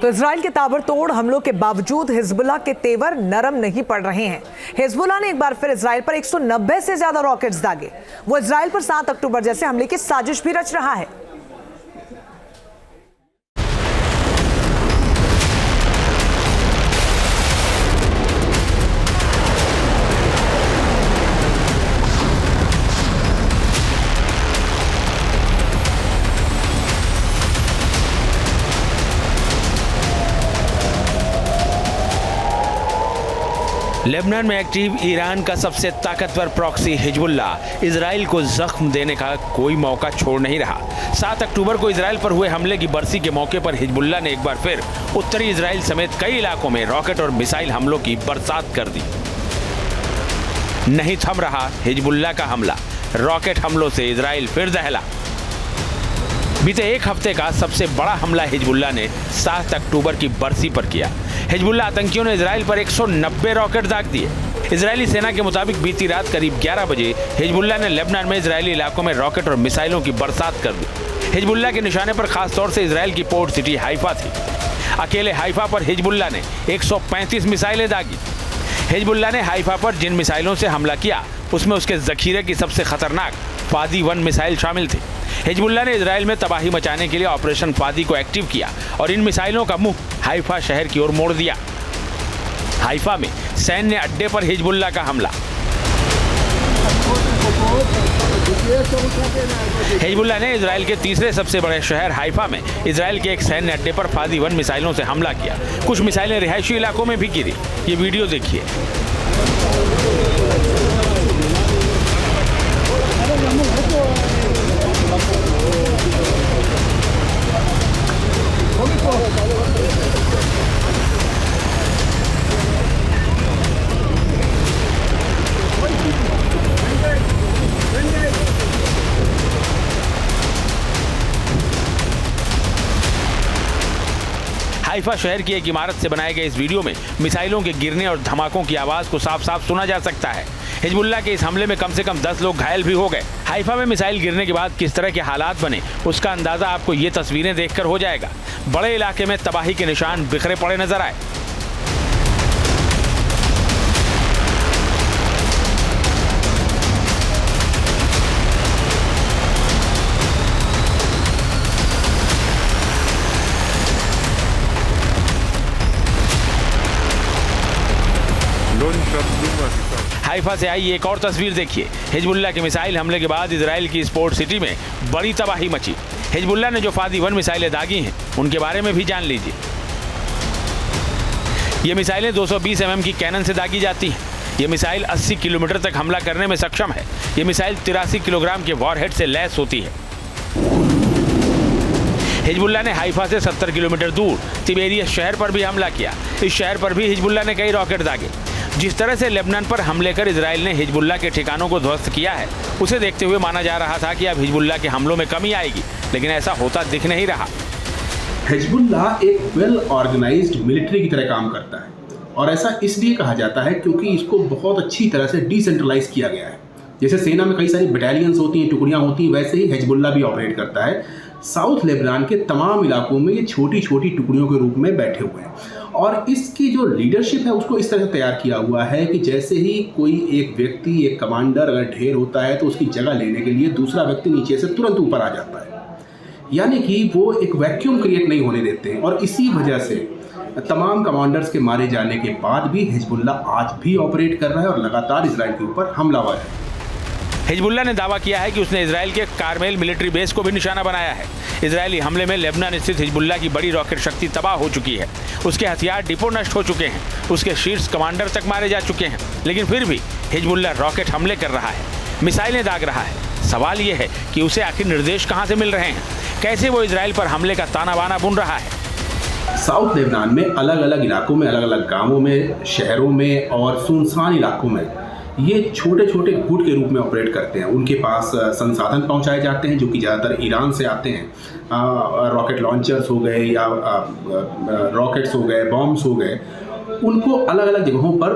तो इजराइल के ताबड़तोड़ हमलों के बावजूद हिजबुल्लाह के तेवर नरम नहीं पड़ रहे हैं। हिजबुल्लाह ने एक बार फिर इजराइल पर 190 से ज्यादा रॉकेट्स दागे। वो इजराइल पर 7 अक्टूबर जैसे हमले की साजिश भी रच रहा है। लेबनान में एक्टिव ईरान का सबसे ताकतवर प्रॉक्सी हिजबुल्लाह इजराइल को जख्म देने का कोई मौका छोड़ नहीं रहा। 7 अक्टूबर को इजराइल पर हुए हमले की बरसी के मौके पर हिजबुल्लाह ने एक बार फिर उत्तरी इजराइल समेत कई इलाकों में रॉकेट और मिसाइल हमलों की बरसात कर दी। नहीं थम रहा हिजबुल्लाह का हमला, रॉकेट हमलों से इजराइल फिर दहला। बीते एक हफ्ते का सबसे बड़ा हमला हिजबुल्लाह ने 7 अक्टूबर की बरसी पर किया। हिजबुल्लाह आतंकियों ने इजराइल पर 190 रॉकेट दाग दिए। इजरायली सेना के मुताबिक बीती रात करीब 11 बजे हिजबुल्लाह ने लेबनान में इजरायली इलाकों में रॉकेट और मिसाइलों की बरसात कर दी। हिजबुल्लाह के निशाने पर खासतौर से इजराइल की पोर्ट सिटी हाइफा थी। अकेले हाइफा पर हिजबुल्लाह ने 135 मिसाइलें दागी। हिजबुल्लाह ने हाइफा पर जिन मिसाइलों से हमला किया उसमें उसके जखीरे की सबसे खतरनाक फादी 1 मिसाइल शामिल थी। हिजबुल्लाह ने इजराइल में तबाही मचाने के लिए ऑपरेशन फादी को एक्टिव किया और इन मिसाइलों का मुंह हाइफा शहर की ओर मोड़ दिया। हाइफा में सैन्य अड्डे पर हिजबुल्लाह का हमला। हिजबुल्लाह ने इजराइल के तीसरे सबसे बड़े शहर हाइफा में इजराइल के एक सैन्य अड्डे पर फादी 1 मिसाइलों से हमला किया। कुछ मिसाइलें रिहायशी इलाकों में भी गिरी। ये वीडियो देखिए। हाइफा शहर की एक इमारत से बनाए गए इस वीडियो में मिसाइलों के गिरने और धमाकों की आवाज को साफ साफ सुना जा सकता है। हिजबुल्लाह के इस हमले में कम से कम 10 लोग घायल भी हो गए। हाइफा में मिसाइल गिरने के बाद किस तरह के हालात बने उसका अंदाजा आपको ये तस्वीरें देखकर हो जाएगा। बड़े इलाके में तबाही के निशान बिखरे पड़े नजर आए। हाइफा से आई एक और तस्वीर देखिए। हिजबुल्लाह के मिसाइल हमले के बाद इजराइल की स्पोर्ट सिटी में बड़ी तबाही मची। हिजबुल्लाह ने जो फादी 1 मिसाइलें दागी हैं उनके बारे में भी जान लीजिए। ये मिसाइलें 220 mm की कैनन से दागी जाती हैं। ये मिसाइल 80 किलोमीटर तक हमला करने में सक्षम है। ये मिसाइल 83 किलोग्राम के वॉरहेड से लैस होती है। हिजबुल्लाह ने हाइफा से 70 किलोमीटर दूर तिबेरियस शहर पर भी हमला किया। इस शहर पर भी हिजबुल्लाह ने कई रॉकेट दागे। जिस तरह से लेबनान पर हमले कर इजराइल ने हिजबुल्लाह के ठिकानों को ध्वस्त किया है उसे देखते हुए माना जा रहा था कि अब हिजबुल्लाह के हमलों में कमी आएगी, लेकिन ऐसा होता दिख नहीं रहा। हिजबुल्लाह एक वेल ऑर्गेनाइज्ड मिलिट्री की तरह काम करता है और ऐसा इसलिए कहा जाता है क्योंकि इसको बहुत अच्छी तरह से डिसेंट्रलाइज किया गया है। जैसे सेना में कई सारी बटालियंस होती हैं, टुकड़ियाँ होती हैं, वैसे ही हिजबुल्लाह भी ऑपरेट करता है। साउथ लेबनान के तमाम इलाकों में ये छोटी छोटी टुकड़ियों के रूप में बैठे हुए हैं और इसकी जो लीडरशिप है उसको इस तरह तैयार किया हुआ है कि जैसे ही कोई एक व्यक्ति, एक कमांडर अगर ढेर होता है तो उसकी जगह लेने के लिए दूसरा व्यक्ति नीचे से तुरंत ऊपर आ जाता है। यानी कि वो एक वैक्यूम क्रिएट नहीं होने देते हैं और इसी वजह से तमाम कमांडर्स के मारे जाने के बाद भी हिजबुल्लाह आज भी ऑपरेट कर रहा है और लगातार इजराइल के ऊपर हमलावर है। हिजबुल्लाह ने दावा किया है कि उसने इजराइल के कारमेल मिलिट्री बेस को भी निशाना बनाया है। इजरायली हमले में लेबनान स्थित हिजबुल्लाह की बड़ी रॉकेट शक्ति तबाह हो चुकी है। उसके हथियार डिपो नष्ट हो चुके हैं। उसके शीर्ष कमांडर तक मारे जा चुके हैं, लेकिन फिर भी हिजबुल्लाह रॉकेट हमले कर रहा है, मिसाइलें दाग रहा है। सवाल यह है कि उसे आखिर निर्देश कहां से मिल रहे हैं, कैसे वो इजराइल पर हमले का ताना बाना बुन रहा है। साउथ लेबनान में अलग अलग इलाकों में, अलग अलग गाँवों में, शहरों में और सुनसान इलाकों में ये छोटे छोटे गुट के रूप में ऑपरेट करते हैं। उनके पास संसाधन पहुंचाए जाते हैं जो कि ज़्यादातर ईरान से आते हैं। रॉकेट लॉन्चर्स हो गए या रॉकेट्स हो गए, बॉम्ब्स हो गए, उनको अलग अलग जगहों पर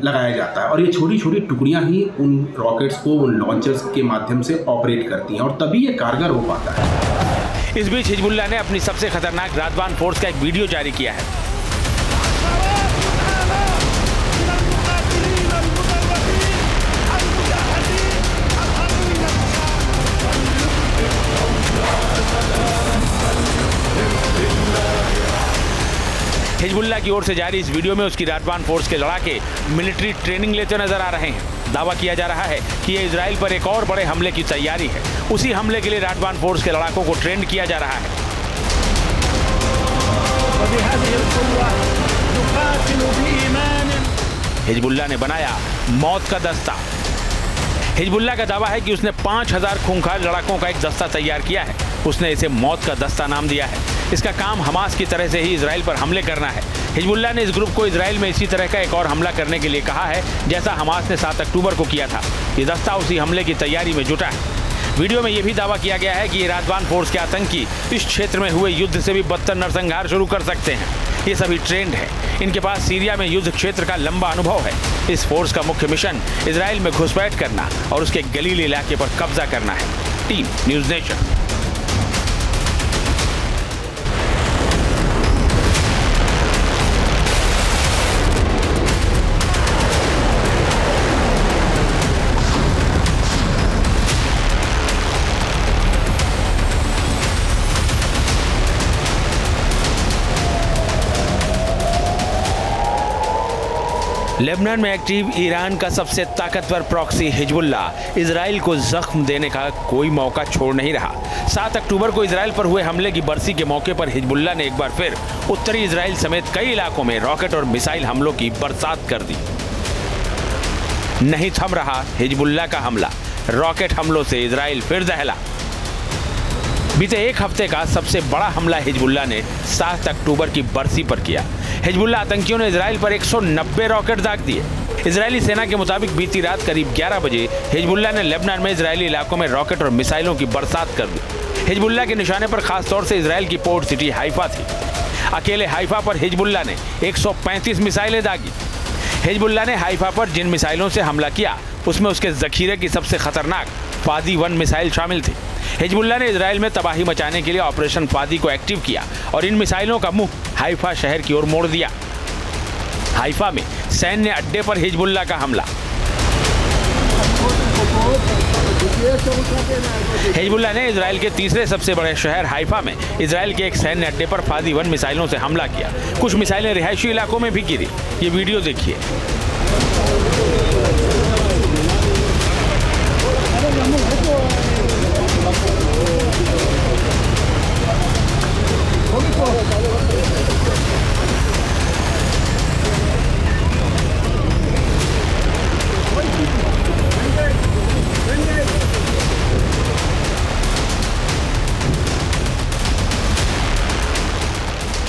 लगाया जाता है और ये छोटी छोटी टुकड़ियां ही उन रॉकेट्स को, उन लॉन्चर्स के माध्यम से ऑपरेट करती हैं और तभी ये कारगर हो पाता है। इस बीच हिजबुल्लाह ने अपनी सबसे खतरनाक रादवान फोर्स का एक वीडियो जारी किया है। हिजबुल्लाह की ओर से जारी इस वीडियो में उसकी रादवान फोर्स के लड़ाके मिलिट्री ट्रेनिंग लेते नजर आ रहे हैं। दावा किया जा रहा है कि ये इजराइल पर एक और बड़े हमले की तैयारी है। उसी हमले के लिए रादवान फोर्स के लड़ाकों को ट्रेंड किया जा रहा है। हिजबुल्लाह ने बनाया मौत का दस्ता। हिजबुल्लाह का दावा है कि उसने 5000 खूंखार लड़ाकों का एक दस्ता तैयार किया है। उसने इसे मौत का दस्ता नाम दिया है। इसका काम हमास की तरह से ही इजराइल पर हमले करना है। हिजबुल्लाह ने इस ग्रुप को इजराइल में इसी तरह का एक और हमला करने के लिए कहा है, जैसा हमास ने 7 अक्टूबर को किया था। ये दस्ता उसी हमले की तैयारी में जुटा है। वीडियो में यह भी दावा किया गया है कि ये रादवान फोर्स के आतंकी इस क्षेत्र में हुए युद्ध से भी बदतर नरसंहार शुरू कर सकते हैं। ये सभी ट्रेंड है। इनके पास सीरिया में युद्ध क्षेत्र का लंबा अनुभव है। इस फोर्स का मुख्य मिशन इजराइल में घुसपैठ करना और उसके गलील इलाके पर कब्जा करना है। Team news nation. लेबनान में एक्टिव ईरान का सबसे ताकतवर प्रॉक्सी हिजबुल्लाह इजराइल को जख्म देने का कोई मौका छोड़ नहीं रहा। 7 अक्टूबर को इजराइल पर हुए हमले की बरसी के मौके पर हिजबुल्लाह ने एक बार फिर उत्तरी इजराइल समेत कई इलाकों में रॉकेट और मिसाइल हमलों की बरसात कर दी। नहीं थम रहा हिजबुल्लाह का हमला। रॉकेट हमलों से इजराइल फिर दहला। बीते एक हफ्ते का सबसे बड़ा हमला हिजबुल्लाह ने 7 अक्टूबर की बरसी पर किया। हिजबुल्लाह आतंकियों ने इजराइल पर 190 रॉकेट दाग दिए। इजरायली सेना के मुताबिक बीती रात करीब 11 बजे हिजबुल्लाह ने लेबनान में इजरायली इलाकों में रॉकेट और मिसाइलों की बरसात कर दी। हिजबुल्लाह के निशाने पर खासतौर से इजराइल की पोर्ट सिटी हाइफा थी। अकेले हाइफा पर हिजबुल्लाह ने 135 मिसाइलें दागी। हिजबुल्लाह ने हाइफा पर जिन मिसाइलों से हमला किया उसमें उसके जखीरे की सबसे खतरनाक फादी 1 मिसाइल शामिल थी। हिजबुल्लाह ने इजराइल में तबाही मचाने के लिए ऑपरेशन फादी को एक्टिव किया और इन मिसाइलों का मुंह हाइफा शहर की ओर मोड़ दिया। हाइफा में सैन्य अड्डे पर हिजबुल्लाह का हमला। हिजबुल्लाह ने इजराइल के तीसरे सबसे बड़े शहर हाइफा में इजराइल के एक सैन्य अड्डे पर फादी 1 मिसाइलों से हमला किया। कुछ मिसाइलें रिहायशी इलाकों में भी गिरी। ये वीडियो देखिए।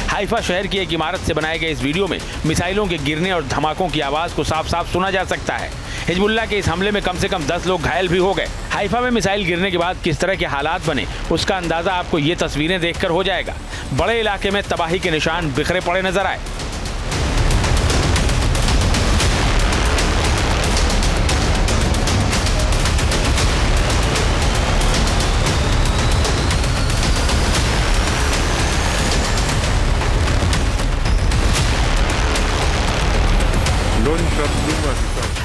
हाइफा शहर की एक इमारत से बनाए गए इस वीडियो में मिसाइलों के गिरने और धमाकों की आवाज को साफ साफ सुना जा सकता है। हिजबुल्लाह के इस हमले में कम से कम 10 लोग घायल भी हो गए। हाइफा में मिसाइल गिरने के बाद किस तरह के हालात बने उसका अंदाजा आपको ये तस्वीरें देखकर हो जाएगा। बड़े इलाके में तबाही के निशान बिखरे पड़े नजर आए।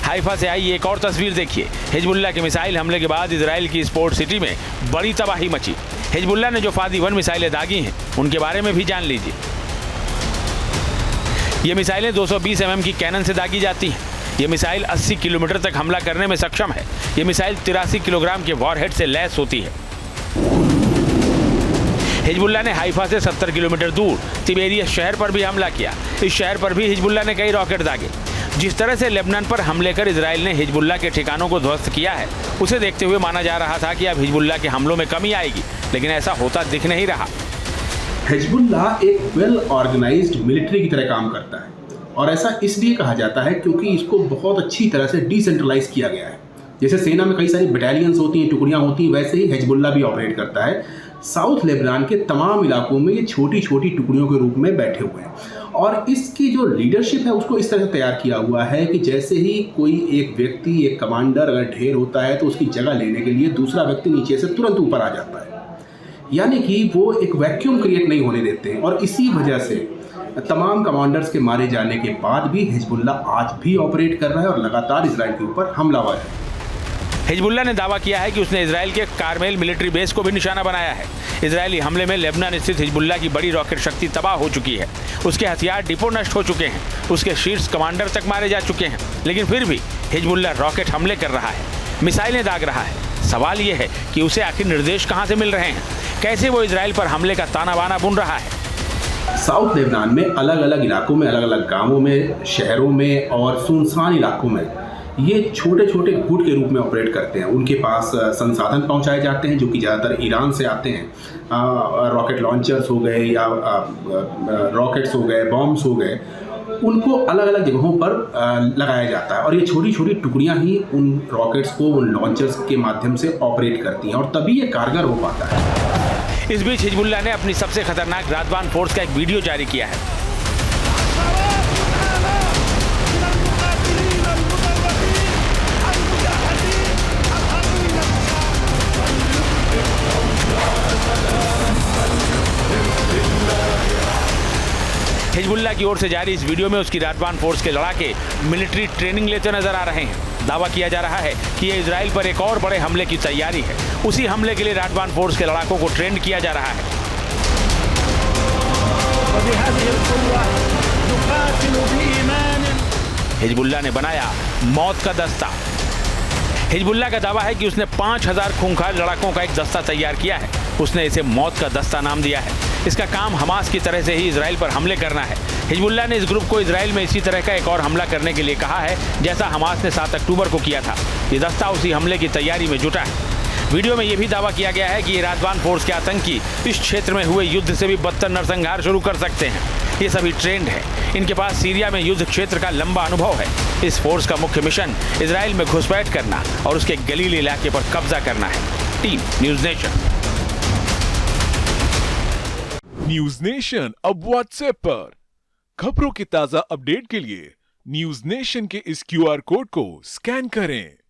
हाइफा से आई एक और तस्वीर देखिए। हिजबुल्लाह के मिसाइल हमले के बाद इजराइल की स्पोर्ट सिटी में बड़ी तबाही मची। हिजबुल्लाह ने जो फादी 1 मिसाइलें दागी हैं उनके बारे में भी जान लीजिए। ये मिसाइलें 220 mm की कैनन से दागी जाती हैं। ये मिसाइल 80 किलोमीटर तक हमला करने में सक्षम है। ये मिसाइल 83 किलोग्राम के वॉरहेड से लैस होती है। हिजबुल्लाह ने हाइफा से 70 किलोमीटर दूर तिबेरियस शहर पर भी हमला किया। इस शहर पर भी हिजबुल्लाह ने कई रॉकेट दागे। जिस तरह से लेबनान पर हमले कर इजराइल ने हिजबुल्लाह के ठिकानों को ध्वस्त किया है उसे देखते हुए माना जा रहा था कि अब हिजबुल्लाह के हमलों में कमी आएगी, लेकिन ऐसा होता दिख नहीं रहा। हिजबुल्लाह एक वेल ऑर्गेनाइज्ड मिलिट्री की तरह काम करता है और ऐसा इसलिए कहा जाता है क्योंकि इसको बहुत अच्छी तरह से डिसेंट्रलाइज किया गया है। जैसे सेना में कई सारी बटालियंस होती हैं, टुकड़ियाँ होती हैं, वैसे ही हिजबुल्लाह भी ऑपरेट करता है। साउथ लेबनान के तमाम इलाकों में ये छोटी छोटी टुकड़ियों के रूप में बैठे हुए हैं और इसकी जो लीडरशिप है उसको इस तरह से तैयार किया हुआ है कि जैसे ही कोई एक व्यक्ति, एक कमांडर अगर ढेर होता है तो उसकी जगह लेने के लिए दूसरा व्यक्ति नीचे से तुरंत ऊपर आ जाता है। यानी कि वो एक वैक्यूम क्रिएट नहीं होने देते हैं। और इसी वजह से तमाम कमांडर्स के मारे जाने के बाद भी हिजबुल्ला आज भी ऑपरेट कर रहा है और लगातार इजराइल के ऊपर हमलावर है। हिजबुल्ला ने दावा किया है कि उसने इजराइल के कारमेल मिलिट्री बेस को भी निशाना बनाया है। इजरायली हमले में लेबनान स्थित हिजबुल्ला की बड़ी रॉकेट शक्ति तबाह हो चुकी है। उसके हथियार डिपो नष्ट हो चुके हैं। उसके शीर्ष कमांडर तक मारे जा चुके हैं। लेकिन फिर भी हिजबुल्ला रॉकेट हमले कर रहा है, मिसाइलें दाग रहा है। सवाल यह है कि उसे आखिर निर्देश कहां से मिल रहे हैं, कैसे वो इजराइल पर हमले का ताना बाना बुन रहा है। साउथ लेबनान में अलग अलग इलाकों में, अलग अलग गांवों में, शहरों में और सुनसान इलाकों में ये छोटे छोटे गुट के रूप में ऑपरेट करते हैं। उनके पास संसाधन पहुंचाए जाते हैं जो कि ज़्यादातर ईरान से आते हैं। रॉकेट लॉन्चर्स हो गए या रॉकेट्स हो गए, बॉम्ब्स हो गए, उनको अलग अलग जगहों पर लगाया जाता है और ये छोटी छोटी टुकड़ियां ही उन रॉकेट्स को, उन लॉन्चर्स के माध्यम से ऑपरेट करती हैं और तभी ये कारगर हो पाता है। इस बीच हिजबुल्ला ने अपनी सबसे खतरनाक रादवान फोर्स का एक वीडियो जारी किया है। हिजबुल्ला की ओर से जारी इस वीडियो में उसकी रादवान फोर्स के लड़ाके मिलिट्री ट्रेनिंग लेते नजर आ रहे हैं। दावा किया जा रहा है कि ये इजराइल पर एक और बड़े हमले की तैयारी है। उसी हमले के लिए रादवान फोर्स के लड़ाकों को ट्रेंड किया जा रहा है। हिजबुल्ला ने बनाया मौत का दस्ता। हिजबुल्ला का दावा है कि उसने 5000 खूंखार लड़ाकों का एक दस्ता तैयार किया है। उसने इसे मौत का दस्ता नाम दिया है। इसका काम हमास की तरह से ही इजराइल पर हमले करना है। हिजबुल्ला ने इस ग्रुप को इजराइल में इसी तरह का एक और हमला करने के लिए कहा है जैसा हमास ने 7 अक्टूबर को किया था। ये दस्ता उसी हमले की तैयारी में जुटा है। वीडियो में यह भी दावा किया गया है कि ये रादवान फोर्स के आतंकी इस क्षेत्र में हुए युद्ध से भी बदतर नरसंहार शुरू कर सकते हैं। ये सभी ट्रेंड है। इनके पास सीरिया में युद्ध क्षेत्र का लंबा अनुभव है। इस फोर्स का मुख्य मिशन इजराइल में घुसपैठ करना और उसके गलील इलाके पर कब्जा करना है। Team news nation. News nation अब व्हाट्सएप पर खबरों की ताजा अपडेट के लिए न्यूज़ नेशन के इस QR कोड को स्कैन करें।